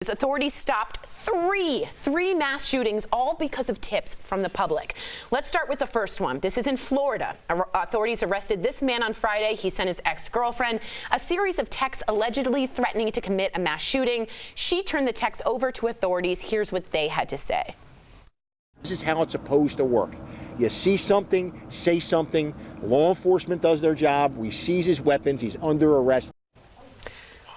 Authorities stopped three mass shootings, all because of tips from the public. Let's start with the first one. This is in Florida. Authorities arrested this man on Friday. He sent his ex-girlfriend a series of texts allegedly threatening to commit a mass shooting. She turned the texts over to authorities. Here's what they had to say. This is how it's supposed to work. You see something, say something. Law enforcement does their job. We seize his weapons. He's under arrest.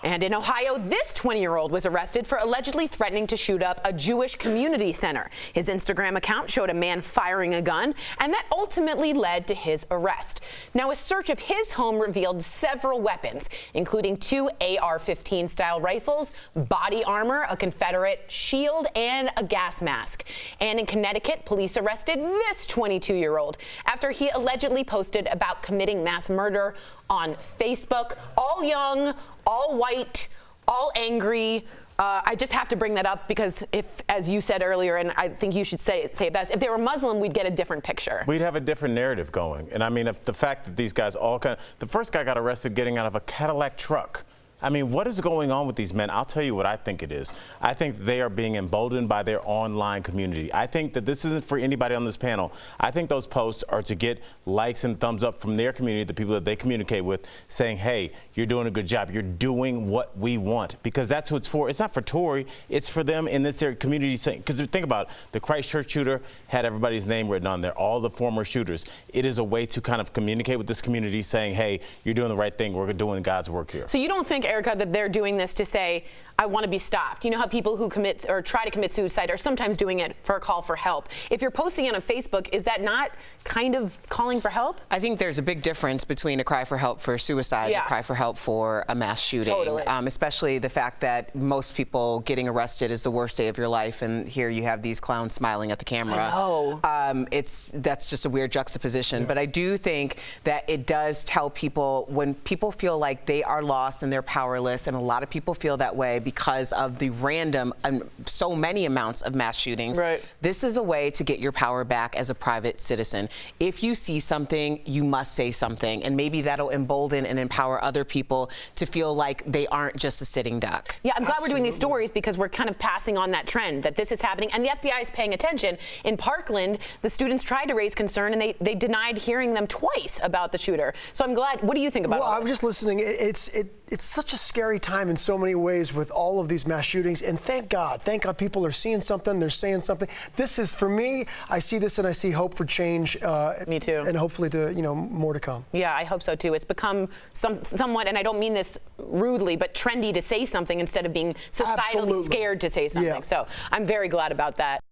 And in Ohio, this 20-year-old was arrested for allegedly threatening to shoot up a Jewish community center. His Instagram account showed a man firing a gun, and that ultimately led to his arrest. Now, a search of his home revealed several weapons, including 2 AR-15 style rifles, body armor, a Confederate shield, and a gas mask. And in Connecticut, police arrested this 22-year-old after he allegedly posted about committing mass murder on Facebook. All young, all white, all angry. I just have to bring that up because if, as you said earlier, and I think you should say it best, if they were Muslim, we'd get a different picture. We'd have a different narrative going. And I mean, if the fact that these guys the first guy got arrested getting out of a Cadillac truck. I mean, what is going on with these men? I'll tell you what I think it is. I think they are being emboldened by their online community. I think that this isn't for anybody on this panel. I think those posts are to get likes and thumbs up from their community, the people that they communicate with, saying, hey, you're doing a good job. You're doing what we want. Because that's who it's for. It's not for Tory. It's for them in this their community. Because think about it. The Christchurch shooter had everybody's name written on there, all the former shooters. It is a way to kind of communicate with this community saying, hey, you're doing the right thing. We're doing God's work here. So you don't think, Erica, that they're doing this to say, I want to be stopped? You know how people who commit or try to commit suicide are sometimes doing it for a call for help. If you're posting it on Facebook, is that not kind of calling for help? I think there's a big difference between a cry for help for suicide and a cry for help for a mass shooting. Totally. Especially the fact that most people getting arrested is the worst day of your life, and here you have these clowns smiling at the camera. I know. That's just a weird juxtaposition. But I do think that it does tell people when people feel like they are lost and they're powerless, and a lot of people feel that way because of the random so many amounts of mass shootings. Right. This is a way to get your power back as a private citizen. If you see something, you must say something, and maybe that'll embolden and empower other people to feel like they aren't just a sitting duck. Yeah, I'm glad we're doing these stories because we're kind of passing on that trend that this is happening, and the FBI is paying attention. In Parkland, the students tried to raise concern, and they denied hearing them twice about the shooter. So I'm glad. What do you think about it? Well, I'm just listening. It's such a scary time in so many ways with all of these mass shootings, and thank God people are seeing something, they're saying something. This is, for me, I see this and I see hope for change. Me too. And hopefully more to come. Yeah, I hope so too. It's become somewhat, and I don't mean this rudely, but trendy to say something instead of being societally scared to say something. Yeah. So I'm very glad about that.